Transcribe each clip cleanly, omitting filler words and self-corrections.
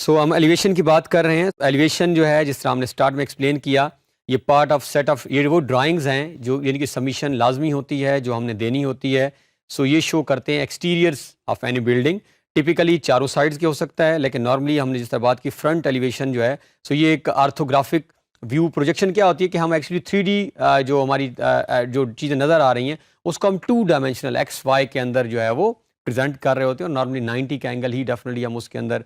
सो हम एलिवेशन की बात कर रहे हैं। एलिवेशन जो है, जिस तरह हमने स्टार्ट में एक्सप्लेन किया, ये पार्ट ऑफ सेट ऑफ, ये वो ड्राइंग्स हैं जो यानी कि सबमिशन लाजमी होती है जो हमने देनी होती है। सो ये शो करते हैं exteriors of any building. Typically चारों साइड्स के हो सकता है, लेकिन नॉर्मली हमने जिस तरह बात की फ्रंट एलिवेशन जो है, सो ये एक आर्थोग्राफिक व्यू प्रोजेक्शन क्या होती है कि हम एक्चुअली 3D जो हमारी जो चीज़ें नज़र आ रही हैं उसको हम 2 डायमेंशनल एक्स वाई के अंदर जो है वो प्रेजेंट कर रहे होते हैं। और नॉर्मली 90 का एंगल ही डेफिनेटली हम उसके अंदर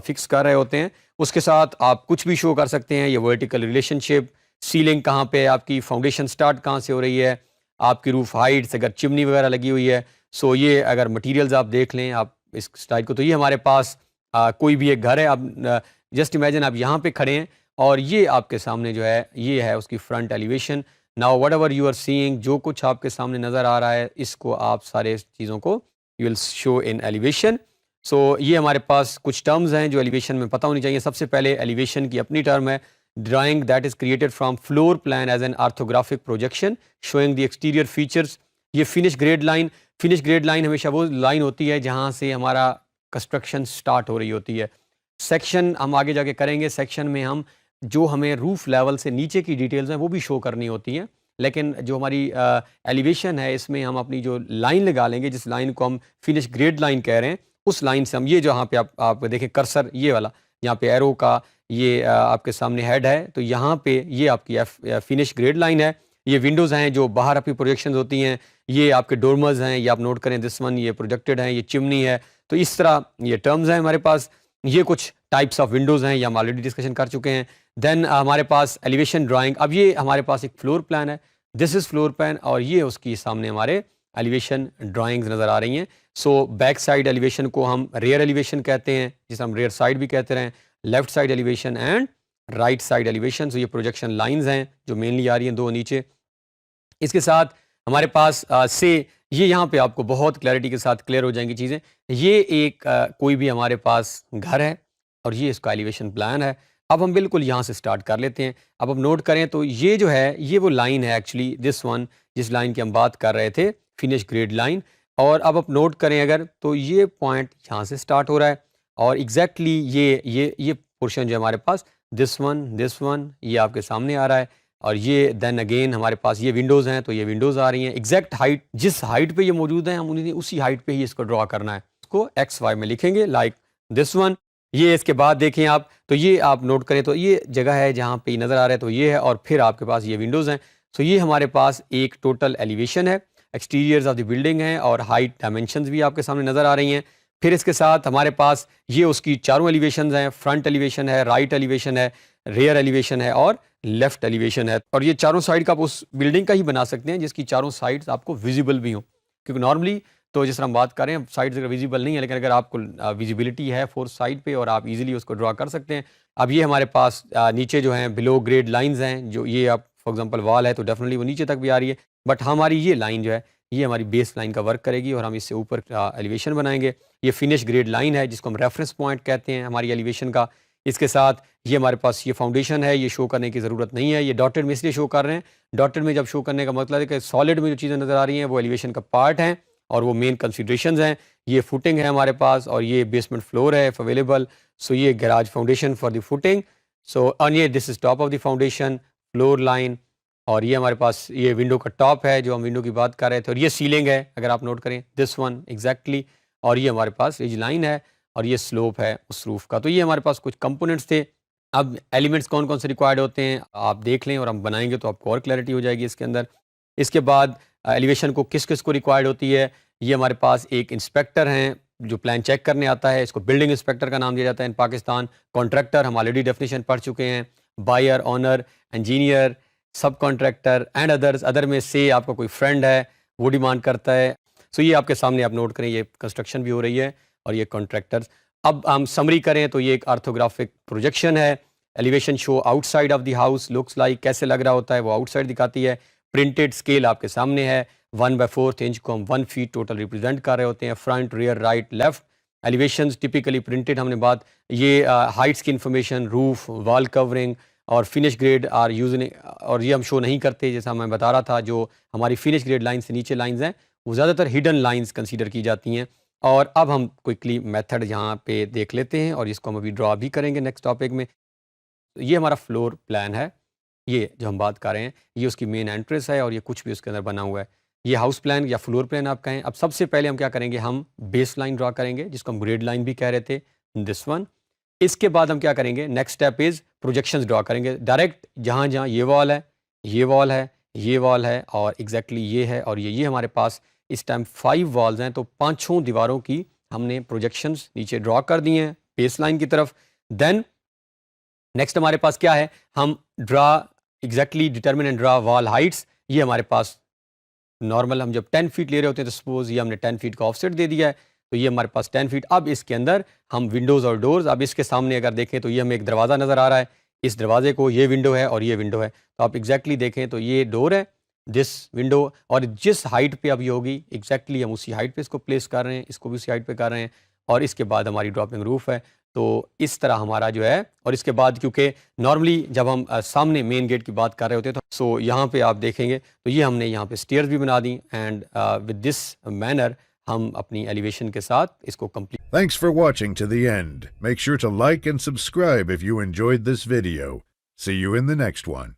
फिक्स कर रहे होते हैं। उसके साथ आप कुछ भी शो कर सकते हैं, ये वर्टिकल रिलेशनशिप, सीलिंग कहाँ पे है आपकी, फाउंडेशन स्टार्ट कहाँ से हो रही है, आपकी रूफ हाइट्स, अगर चिमनी वगैरह लगी हुई है। सो ये अगर मटेरियल्स आप देख लें आप इस स्टाइल को, तो ये हमारे पास कोई भी एक घर है। आप जस्ट इमेजिन आप यहाँ पे खड़े हैं और ये आपके सामने जो है ये है उसकी front elevation. Now whatever you are seeing, जो कुछ आपके सामने नज़र आ रहा है इसको आप सारे चीज़ों को you will show in elevation. So ये हमारे पास कुछ टर्म्स हैं जो एलिवेशन में पता होनी चाहिए। सबसे पहले एलिवेशन की अपनी टर्म है, drawing that is created from floor plan as an orthographic projection showing the exterior features. ये finish grade line, finish grade line हमेशा वो लाइन होती है जहाँ से हमारा कंस्ट्रक्शन स्टार्ट हो रही होती है। सेक्शन हम आगे जाके करेंगे, सेक्शन में हम जो हमें रूफ लेवल से नीचे की डिटेल्स हैं वो भी शो करनी होती हैं। लेकिन जो हमारी एलिवेशन है इसमें हम अपनी जो लाइन लगा लेंगे, जिस लाइन को हम फिनिश ग्रेड लाइन कह रहे हैं, उस लाइन से हम ये जहाँ पे आप देखें कर्सर ये वाला, यहाँ पे एरो का ये आपके सामने हेड है, तो यहाँ पे ये आपकी फिनिश ग्रेड लाइन है। ये विंडोज़ हैं जो बाहर आपकी प्रोजेक्शंस होती हैं, ये आपके डोरमर्स हैं, ये आप नोट करें दिस वन, ये प्रोजेक्टेड हैं, ये चिमनी है। तो इस तरह ये टर्म्स हैं हमारे पास। ये कुछ टाइप्स ऑफ विंडोज़ हैं, ये हम ऑलरेडी डिस्कशन कर चुके हैं। देन हमारे पास एलिवेशन ड्राइंग। अब ये हमारे पास एक फ्लोर प्लान है, दिस इज़ फ्लोर प्लान, और ये उसकी सामने हमारे एलिवेशन ड्राइंग्स नज़र आ रही हैं। सो बैक साइड एलिवेशन को हम रेयर एलिवेशन कहते हैं, जिसे हम रेयर साइड भी कहते हैं, left side elevation and right side elevation. So ये प्रोजेक्शन लाइंस हैं जो मेनली आ रही हैं दो नीचे। इसके साथ हमारे पास से ये यहाँ पे आपको बहुत क्लैरिटी के साथ क्लियर हो जाएंगी चीज़ें। ये एक कोई भी हमारे पास घर है और ये इसका एलिवेशन प्लान है। अब हम बिल्कुल यहाँ से स्टार्ट कर लेते हैं। अब हम नोट करें तो ये जो है ये वो लाइन है एक्चुअली, दिस वन, जिस लाइन की हम बात कर रहे थे, फिनिश ग्रेड लाइन। और अब आप नोट करें अगर, तो ये पॉइंट यहाँ से स्टार्ट हो रहा है और एग्जैक्टली ये पोर्शन जो है हमारे पास, दिस वन ये आपके सामने आ रहा है। और ये देन अगेन हमारे पास ये विंडोज़ हैं, तो ये विंडोज़ आ रही हैं एग्जैक्ट हाइट, जिस हाइट पे ये मौजूद है हम उन्हें उसी हाइट पे ही इसको ड्रॉ करना है। इसको एक्स वाई में लिखेंगे लाइक दिस वन। ये इसके बाद देखें आप, तो ये आप नोट करें तो ये जगह है जहाँ पे नज़र आ रहा है, तो ये है, और फिर आपके पास ये विंडोज़ हैं। तो ये हमारे पास एक टोटल एलिवेशन है, एक्सटीरियर्स ऑफ द बिल्डिंग है, और हाइट डायमेंशंस भी आपके सामने नज़र आ रही हैं। फिर इसके साथ हमारे पास ये उसकी चारों एलिवेशन हैं, फ्रंट एलिवेशन है, राइट एलिवेशन है, रेयर एलिवेशन है और लेफ्ट एलिवेशन है। और ये चारों साइड का आप उस बिल्डिंग का ही बना सकते हैं जिसकी चारों साइड्स आपको विजिबल भी हों, क्योंकि नॉर्मली तो जिस तरह हम बात कर रहे हैं साइड्स अगर विजिबल नहीं है, लेकिन अगर आपको विजिबिलिटी है फोर्थ साइड पे और आप इजीली उसको ड्रॉ कर सकते हैं। अब ये हमारे पास नीचे जो हैं बिलो ग्रेड लाइंस हैं, जो ये आप फॉर एग्जांपल वॉल है तो डेफिनेटली वो नीचे तक भी आ रही है, बट हमारी ये लाइन जो है ये हमारी बेस लाइन का वर्क करेगी और हम इससे ऊपर एलिवेशन बनाएंगे। ये फिनिश ग्रेड लाइन है जिसको हम रेफरेंस पॉइंट कहते हैं हमारी एलिवेशन का। इसके साथ ये हमारे पास ये फाउंडेशन है, ये शो करने की ज़रूरत नहीं है, ये डॉटेड में इसलिए शो कर रहे हैं। डॉटेड में जब शो करने का मतलब है कि सॉलिड में जो चीज़ें नज़र आ रही हैं वो एलिवेशन का पार्ट हैं और वो मेन कंसिडरेशंस हैं। ये फुटिंग है हमारे पास और ये बेसमेंट फ्लोर है अवेलेबल। सो ये garage foundation for the footing. So और ये this is top of the foundation, floor line, और ये हमारे पास ये विंडो का टॉप है जो हम विंडो की बात कर रहे थे, और ये सीलिंग है अगर आप नोट करें, दिस वन एग्जैक्टली। और ये हमारे पास रिज लाइन है और ये स्लोप है उस रूफ का। तो ये हमारे पास कुछ कंपोनेंट्स थे। अब एलिमेंट्स कौन कौन से रिक्वायर्ड होते हैं आप देख लें और हम बनाएंगे तो आपको और क्लैरिटी हो जाएगी इसके अंदर। इसके बाद एलिवेशन को किस किस को रिक्वायर्ड होती है, ये हमारे पास एक इंस्पेक्टर हैं जो प्लान चेक करने आता है, इसको बिल्डिंग इंस्पेक्टर का नाम दिया जाता है इन पाकिस्तान। कॉन्ट्रैक्टर हम ऑलरेडी डेफिनेशन पढ़ चुके हैं, बायर, ओनर, इंजीनियर, सब कॉन्ट्रैक्टर एंड अदर्स। अदर में से आपका कोई फ्रेंड है वो डिमांड करता है। सो ये आपके सामने आप नोट करें, ये कंस्ट्रक्शन भी हो रही है और ये कॉन्ट्रैक्टर्स। अब हम समरी करें तो ये एक आर्थोग्राफिक प्रोजेक्शन है। Elevation show outside of the house looks like, कैसे लग रहा होता है वो आउटसाइड दिखाती है। प्रिंटेड स्केल आपके सामने है, 1/4 इंच को हम 1 फीट टोटल रिप्रेजेंट कर रहे होते हैं, front, rear, right, left. Elevations typically printed हमने बात, ये हाइट्स की इंफॉर्मेशन, रूफ, वॉल कवरिंग और फिनिश ग्रेड आर यूजिंग, और ये हम शो नहीं करते जैसा मैं बता रहा था। जो हमारी फिनिश ग्रेड लाइन से नीचे लाइंस हैं वो ज़्यादातर हिडन लाइंस कंसीडर की जाती हैं, और अब हम क्विकली मेथड यहाँ पे देख लेते हैं और इसको हम अभी ड्रा भी करेंगे नेक्स्ट टॉपिक में। ये हमारा फ्लोर प्लान है, ये जो हम बात कर रहे हैं, ये उसकी मेन एंट्रेंस है और ये कुछ भी उसके अंदर बना हुआ है। ये हाउस प्लान या फ्लोर प्लान आप कहें। अब सबसे पहले हम क्या करेंगे, हम बेस लाइन ड्रा करेंगे जिसको हम ग्रेड लाइन भी कह रहे थे, दिस वन। इसके बाद हम क्या करेंगे, next step is projections draw करेंगे। डायरेक्ट जहाँ जहाँ ये वॉल है, ये वॉल है, ये वॉल है और एग्जैक्टली ये है और ये हमारे पास इस टाइम 5 वॉल्स हैं, तो पाँचों दीवारों की हमने प्रोजेक्शंस नीचे ड्रा कर दिए हैं बेस लाइन की तरफ। देन नेक्स्ट हमारे पास क्या है, हम draw exactly determine and draw wall Heights. ये हमारे पास नॉर्मल हम जब 10 फीट ले रहे होते हैं तो सपोज ये हमने 10 फीट का ऑफसेट दे दिया है, तो ये हमारे पास 10 फीट। अब इसके अंदर हम विंडोज़ और डोर्स, अब इसके सामने अगर देखें तो ये हमें एक दरवाज़ा नज़र आ रहा है, इस दरवाजे को ये विंडो है और ये विंडो है, तो आप एग्जैक्टली देखें तो ये डोर है, दिस विंडो, और जिस हाइट पे अभी होगी एग्जैक्टली हम उसी हाइट पे इसको प्लेस कर रहे हैं, इसको भी उसी हाइट पे कर रहे हैं और इसके बाद हमारी ड्रॉपिंग रूफ है। तो इस तरह हमारा जो है, और इसके बाद क्योंकि नॉर्मली जब हम सामने मेन गेट की बात कर रहे होते हैं तो सो यहाँ पे आप देखेंगे तो ये हमने यहाँ पे स्टेयर्स भी बना दी एंड विद दिस मैनर हम अपनी एलिवेशन के साथ इसको complete. Thanks for watching to the end. Make sure to like and subscribe if you enjoyed this video. See you in the next one.